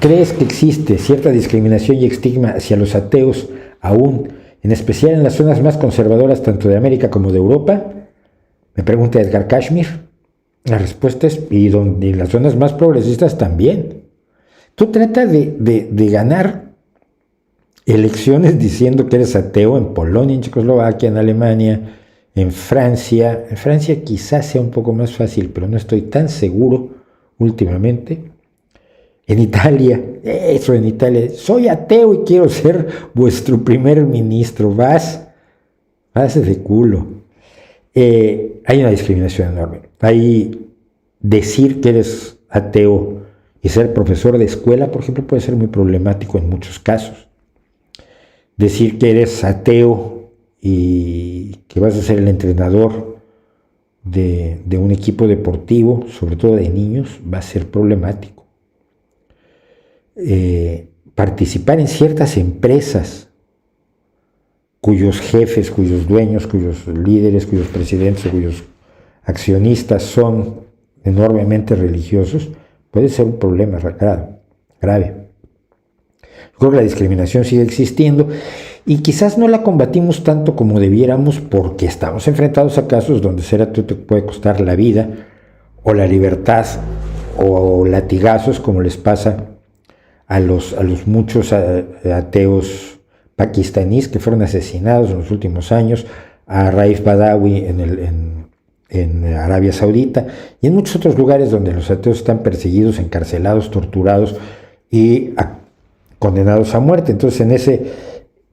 ¿Crees que existe cierta discriminación y estigma hacia los ateos aún, en especial en las zonas más conservadoras tanto de América como de Europa? Me pregunta Edgar Kashmir. La respuesta es, y en las zonas más progresistas también. Tú tratas de ganar elecciones diciendo que eres ateo en Polonia, en Checoslovaquia, en Alemania, en Francia. En Francia quizás sea un poco más fácil, pero no estoy tan seguro últimamente. En Italia, soy ateo y quiero ser vuestro primer ministro. Vas de culo. Hay una discriminación enorme. Hay decir que eres ateo y ser profesor de escuela, por ejemplo, puede ser muy problemático en muchos casos. Decir que eres ateo y que vas a ser el entrenador de un equipo deportivo, sobre todo de niños, va a ser problemático. Participar en ciertas empresas cuyos jefes, cuyos dueños, cuyos líderes, cuyos presidentes, cuyos accionistas son enormemente religiosos, puede ser un problema grave. Yo creo que la discriminación sigue existiendo y quizás no la combatimos tanto como debiéramos porque estamos enfrentados a casos donde ser ateo te puede costar la vida o la libertad o latigazos, como les pasa a los muchos ateos pakistaníes que fueron asesinados en los últimos años, a Raif Badawi en Arabia Saudita y en muchos otros lugares donde los ateos están perseguidos, encarcelados, torturados y condenados a muerte. Entonces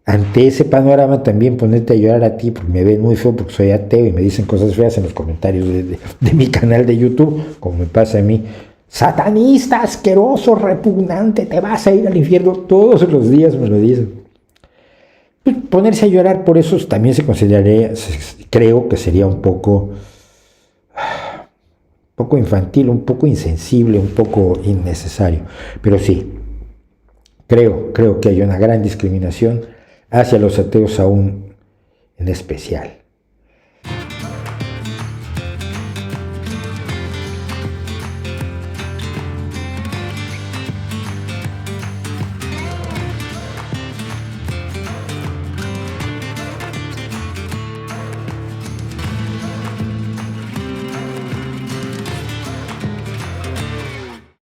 ante ese panorama también ponerte a llorar a ti, porque me ven muy feo porque soy ateo y me dicen cosas feas en los comentarios de mi canal de YouTube, como me pasa a mí. Satanista, asqueroso, repugnante, te vas a ir al infierno, todos los días me lo dicen. Ponerse a llorar por eso también creo que sería un poco infantil, un poco insensible, un poco innecesario. Pero sí, creo que hay una gran discriminación hacia los ateos aún en especial.